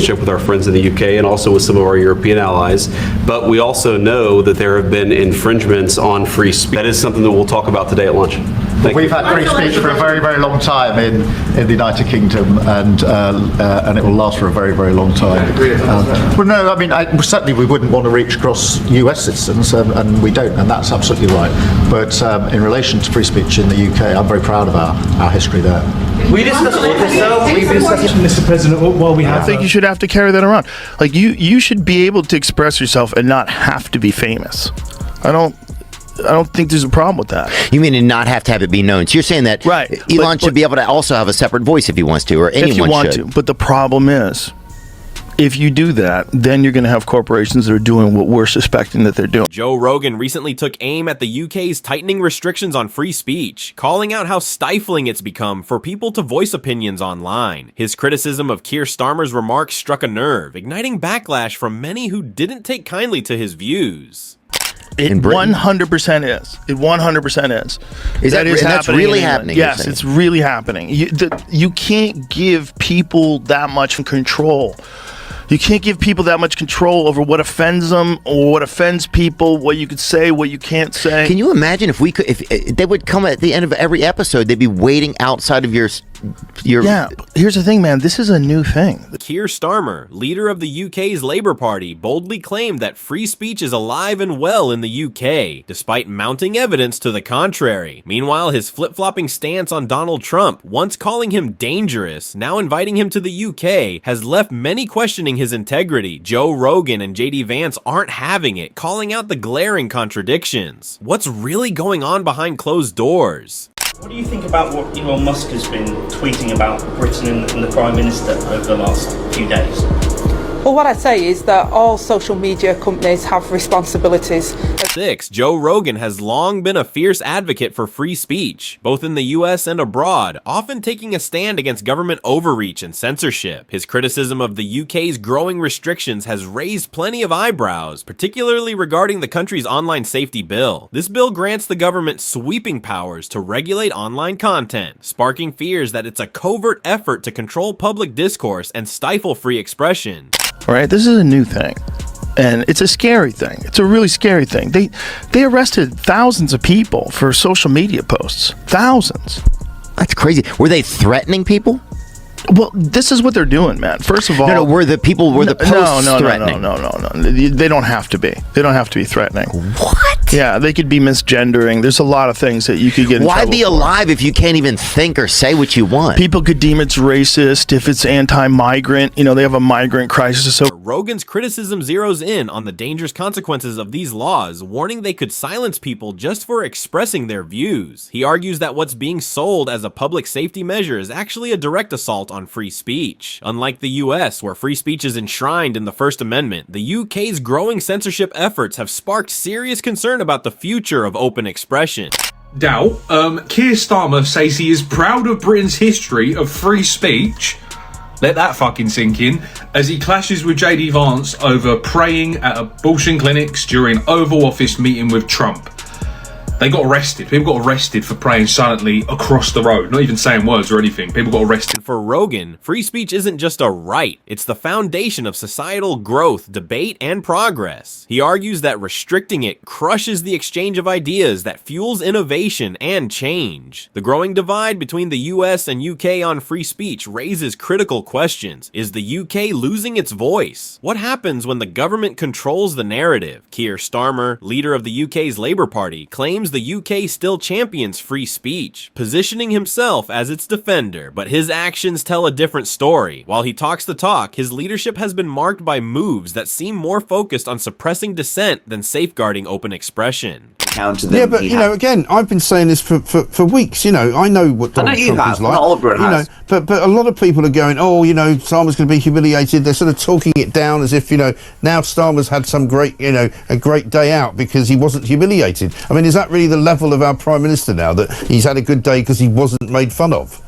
relationship with our friends in the UK and also with some of our European allies. But we also know that there have been infringements on free speech. That is something that we'll talk about today at lunch. We've had free speech for a very, very long time in the United Kingdom, and it will last for a very, very long time. Well, no, I mean, certainly we wouldn't want to reach across US citizens, and we don't, and that's absolutely right. But in relation to free speech in the UK, I'm very proud of our history there. We discussed all this, though. We've discussed, Mr. President, while we have. I think you should have to carry that around. Like, you should be able to express yourself and not have to be famous. I don't think there's a problem with that. You mean and not have to have it be known? So you're saying that right. Elon should be able to also have a separate voice if he wants to, or anyone should. If you want to. But the problem is, if you do that, then you're going to have corporations that are doing what we're suspecting that they're doing. Joe Rogan recently took aim at the UK's tightening restrictions on free speech, calling out how stifling it's become for people to voice opinions online. His criticism of Keir Starmer's remarks struck a nerve, igniting backlash from many who didn't take kindly to his views. It 100% is. It 100% is. That's really happening? Yes, it's really happening. You can't give people that much control. You can't give people that much control over what offends them or what offends people, what you could say, what you can't say. Can you imagine if they would come at the end of every episode, they'd be waiting outside of your Yeah, but here's the thing, man. This is a new thing. Keir Starmer, leader of the UK's Labour Party, boldly claimed that free speech is alive and well in the UK, despite mounting evidence to the contrary. Meanwhile, his flip-flopping stance on Donald Trump, once calling him dangerous, now inviting him to the UK, has left many questioning his integrity. Joe Rogan and JD Vance aren't having it, calling out the glaring contradictions. What's really going on behind closed doors? What do you think about what Elon Musk has been tweeting about Britain and the Prime Minister over the last few days? Well, what I say is that all social media companies have responsibilities. 6. Joe Rogan has long been a fierce advocate for free speech, both in the US and abroad, often taking a stand against government overreach and censorship. His criticism of the UK's growing restrictions has raised plenty of eyebrows, particularly regarding the country's online safety bill. This bill grants the government sweeping powers to regulate online content, sparking fears that it's a covert effort to control public discourse and stifle free expression. All right, this is a new thing, and it's a scary thing. It's a really scary thing. They arrested thousands of people for social media posts. Thousands. That's crazy. Were they threatening people? Well, this is what they're doing, man. First of all, were the posts threatening? No. They don't have to be. They don't have to be threatening. What? Yeah, they could be misgendering. There's a lot of things that you could get in trouble Why be alive if you can't even think or say what you want? People could deem it's racist if it's anti-migrant. You know, they have a migrant crisis. So Rogan's criticism zeroes in on the dangerous consequences of these laws, warning they could silence people just for expressing their views. He argues that what's being sold as a public safety measure is actually a direct assault on free speech. Unlike the US, where free speech is enshrined in the First Amendment, the UK's growing censorship efforts have sparked serious concern about the future of open expression. Keir Starmer says he is proud of Britain's history of free speech. Let that fucking sink in, as he clashes with JD Vance over praying at abortion clinics during Oval Office meeting with Trump. They got arrested. People got arrested for praying silently across the road, not even saying words or anything. People got arrested. For Rogan, free speech isn't just a right, it's the foundation of societal growth, debate, and progress. He argues that restricting it crushes the exchange of ideas that fuels innovation and change. The growing divide between the US and UK on free speech raises critical questions. Is the UK losing its voice? What happens when the government controls the narrative? Keir Starmer, leader of the UK's Labour Party, claims the UK still champions free speech, positioning himself as its defender, but his actions tell a different story. While he talks the talk, his leadership has been marked by moves that seem more focused on suppressing dissent than safeguarding open expression. Yeah, but you know, again, I've been saying this for weeks. You know, I know what Donald Trump is like. Not all Britain has. But a lot of people are going, oh, you know, Starmer's going to be humiliated. They're sort of talking it down as if, you know, now Starmer's had some great, you know, a great day out because he wasn't humiliated. I mean, is that really the level of our Prime Minister now, that he's had a good day because he wasn't made fun of?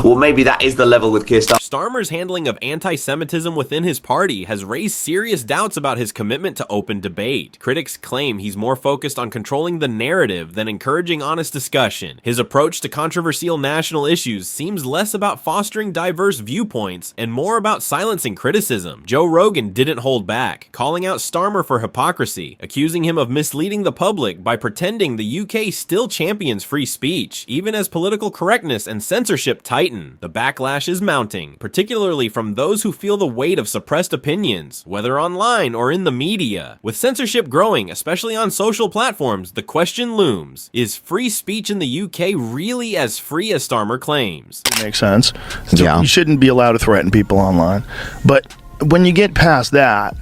Well, maybe that is the level with Keir Starmer. Starmer's handling of anti-Semitism within his party has raised serious doubts about his commitment to open debate. Critics claim he's more focused on controlling the narrative than encouraging honest discussion. His approach to controversial national issues seems less about fostering diverse viewpoints and more about silencing criticism. Joe Rogan didn't hold back, calling out Starmer for hypocrisy, accusing him of misleading the public by pretending the UK still champions free speech, even as political correctness and censorship tighten. The backlash is mounting, particularly from those who feel the weight of suppressed opinions, whether online or in the media. With censorship growing, especially on social platforms, the question looms: is free speech in the UK really as free as Starmer claims? It makes sense. So you shouldn't be allowed to threaten people online. But when you get past that,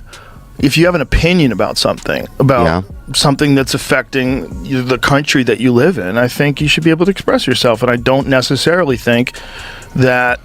if you have an opinion about something, something that's affecting the country that you live in, I think you should be able to express yourself. And I don't necessarily think that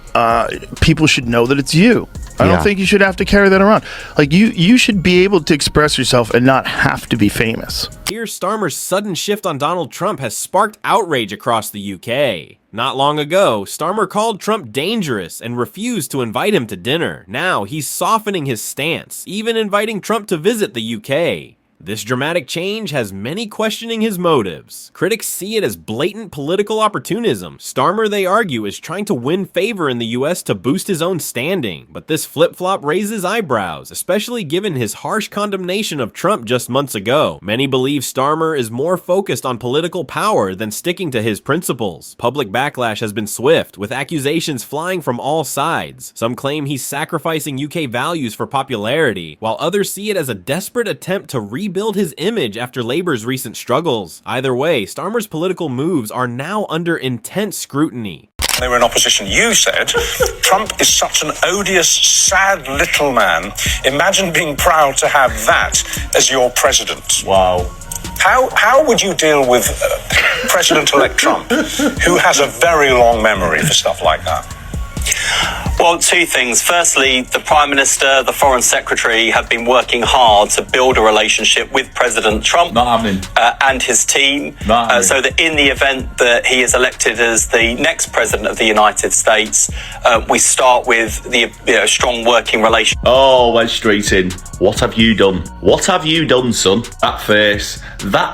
people should know that it's you. I don't think you should have to carry that around. Like, you should be able to express yourself and not have to be famous. Keir Starmer's sudden shift on Donald Trump has sparked outrage across the UK. Not long ago, Starmer called Trump dangerous and refused to invite him to dinner. Now he's softening his stance, even inviting Trump to visit the UK. This dramatic change has many questioning his motives. Critics see it as blatant political opportunism. Starmer, they argue, is trying to win favor in the US to boost his own standing. But this flip-flop raises eyebrows, especially given his harsh condemnation of Trump just months ago. Many believe Starmer is more focused on political power than sticking to his principles. Public backlash has been swift, with accusations flying from all sides. Some claim he's sacrificing UK values for popularity, while others see it as a desperate attempt to rebuild his image after Labour's recent struggles. Either way, Starmer's political moves are now under intense scrutiny. They were in opposition. You said, Trump is such an odious, sad little man. Imagine being proud to have that as your president. Wow. How would you deal with President-elect Trump, who has a very long memory for stuff like that? Well, two things. Firstly, the Prime Minister, the Foreign Secretary have been working hard to build a relationship with President Trump and his team, so that in the event that he is elected as the next President of the United States, we start with the strong working relationship. Oh, went straight in. What have you done? What have you done, son? That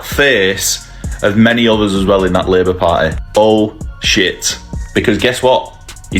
face of many others as well in that Labour Party. Oh, shit. Because guess what?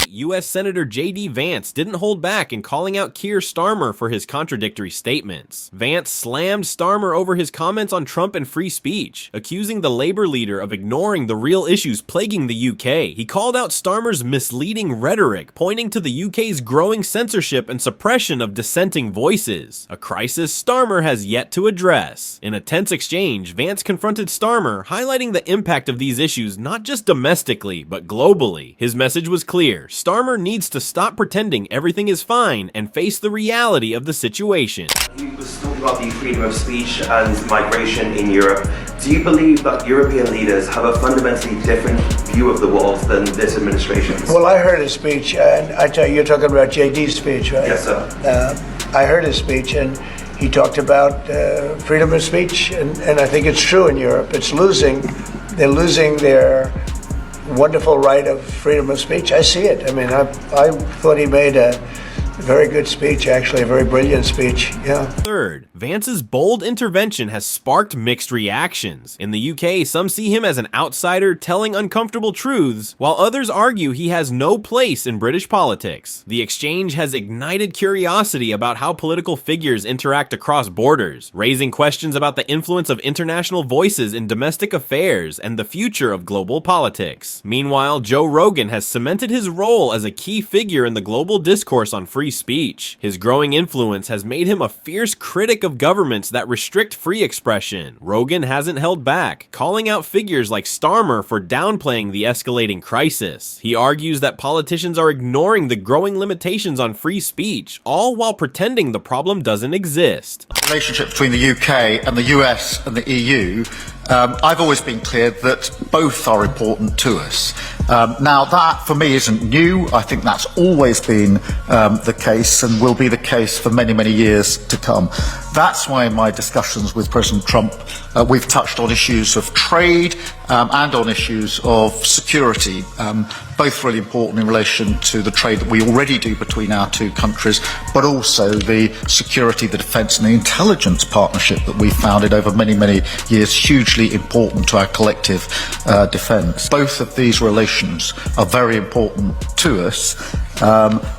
U.S. Senator J.D. Vance didn't hold back in calling out Keir Starmer for his contradictory statements. Vance slammed Starmer over his comments on Trump and free speech, accusing the Labour leader of ignoring the real issues plaguing the UK. He called out Starmer's misleading rhetoric, pointing to the UK's growing censorship and suppression of dissenting voices, a crisis Starmer has yet to address. In a tense exchange, Vance confronted Starmer, highlighting the impact of these issues not just domestically, but globally. His message was clear: Starmer needs to stop pretending everything is fine and face the reality of the situation. He was talking about the freedom of speech and migration in Europe. Do you believe that European leaders have a fundamentally different view of the world than this administration? Well, I heard his speech, and I tell you, you're talking about JD's speech, right? Yes, sir. I heard his speech, and he talked about freedom of speech, and I think it's true in Europe. They're losing their wonderful right of freedom of speech. I see it. I mean, I thought he made a very good speech, actually, a very brilliant speech, yeah. Third, Vance's bold intervention has sparked mixed reactions. In the UK, some see him as an outsider telling uncomfortable truths, while others argue he has no place in British politics. The exchange has ignited curiosity about how political figures interact across borders, raising questions about the influence of international voices in domestic affairs and the future of global politics. Meanwhile, Joe Rogan has cemented his role as a key figure in the global discourse on free speech. His growing influence has made him a fierce critic of governments that restrict free expression. Rogan hasn't held back, calling out figures like Starmer for downplaying the escalating crisis. He argues that politicians are ignoring the growing limitations on free speech, all while pretending the problem doesn't exist. The relationship between the UK and the US and the EU, I've always been clear that both are important to us. Now that for me isn't new. I think that's always been the case and will be the case for many, many years to come. That's why in my discussions with President Trump, we've touched on issues of trade and on issues of security, both both really important in relation to the trade that we already do between our two countries, but also the security, the defence and the intelligence partnership that we founded over many, many years, hugely important to our collective defence. Both of these relations are very important to us.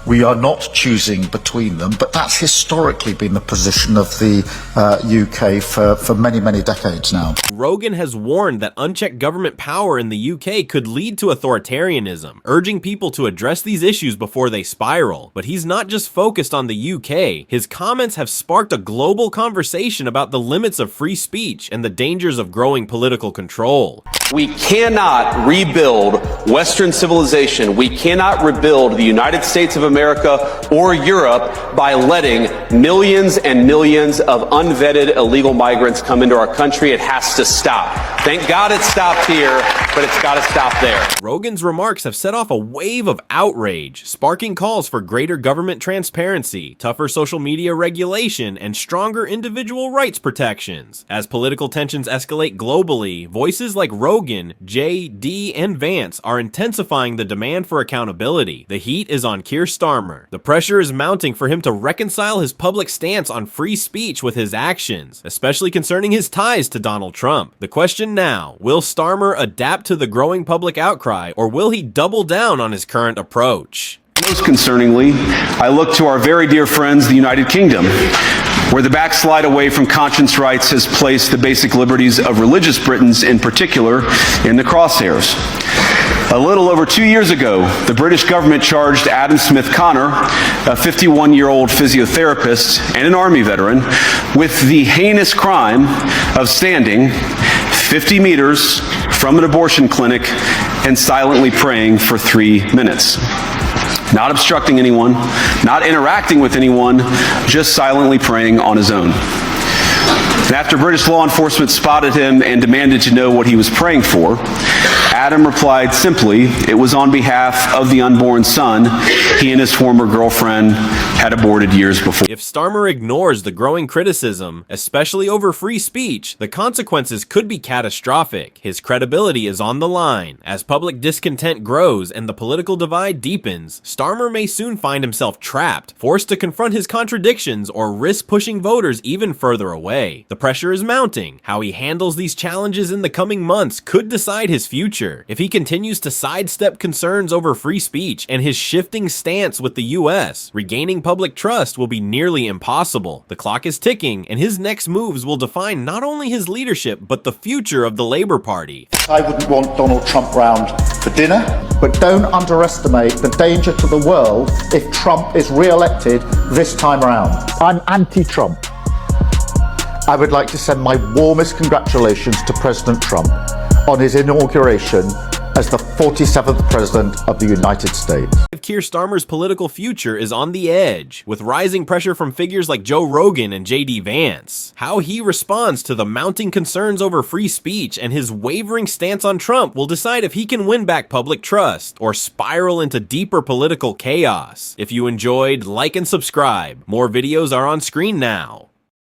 We are not choosing between them, but that's historically been the position of the UK for many, many decades now. Rogan has warned that unchecked government power in the UK could lead to authoritarianism, urging people to address these issues before they spiral. But he's not just focused on the UK. His comments have sparked a global conversation about the limits of free speech and the dangers of growing political control. We cannot rebuild Western civilization. We cannot rebuild the United States of America or Europe by letting millions and millions of unvetted illegal migrants come into our country. It has to stop. Thank God it stopped here, but it's got to stop there. Rogan's remarks have set off a wave of outrage, sparking calls for greater government transparency, tougher social media regulation, and stronger individual rights protections. As political tensions escalate globally, voices like Rogan, Jay, D, and Vance are intensifying the demand for accountability. The heat is on Keir Starmer. The pressure is mounting for him to reconcile his public stance on free speech with his actions, especially concerning his ties to Donald Trump. The question now, will Starmer adapt to the growing public outcry, or will he double down on his current approach? Most concerningly, I look to our very dear friends, the United Kingdom, where the backslide away from conscience rights has placed the basic liberties of religious Britons in particular in the crosshairs. A little over 2 years ago, the British government charged Adam Smith Connor, a 51-year-old physiotherapist and an Army veteran, with the heinous crime of standing 50 meters from an abortion clinic and silently praying for 3 minutes. Not obstructing anyone, not interacting with anyone, just silently praying on his own. And after British law enforcement spotted him and demanded to know what he was praying for, Adam replied simply, it was on behalf of the unborn son he and his former girlfriend had aborted years before. If Starmer ignores the growing criticism, especially over free speech, the consequences could be catastrophic. His credibility is on the line. As public discontent grows and the political divide deepens, Starmer may soon find himself trapped, forced to confront his contradictions or risk pushing voters even further away. The pressure is mounting. How he handles these challenges in the coming months could decide his future. If he continues to sidestep concerns over free speech and his shifting stance with the US, regaining public trust will be nearly impossible. The clock is ticking, and his next moves will define not only his leadership, but the future of the Labour Party. I wouldn't want Donald Trump round for dinner, but don't underestimate the danger to the world if Trump is re-elected this time around. I'm anti-Trump. I would like to send my warmest congratulations to President Trump on his inauguration as the 47th President of the United States. Keir Starmer's political future is on the edge, with rising pressure from figures like Joe Rogan and J.D. Vance. How he responds to the mounting concerns over free speech and his wavering stance on Trump will decide if he can win back public trust or spiral into deeper political chaos. If you enjoyed, like and subscribe. More videos are on screen now.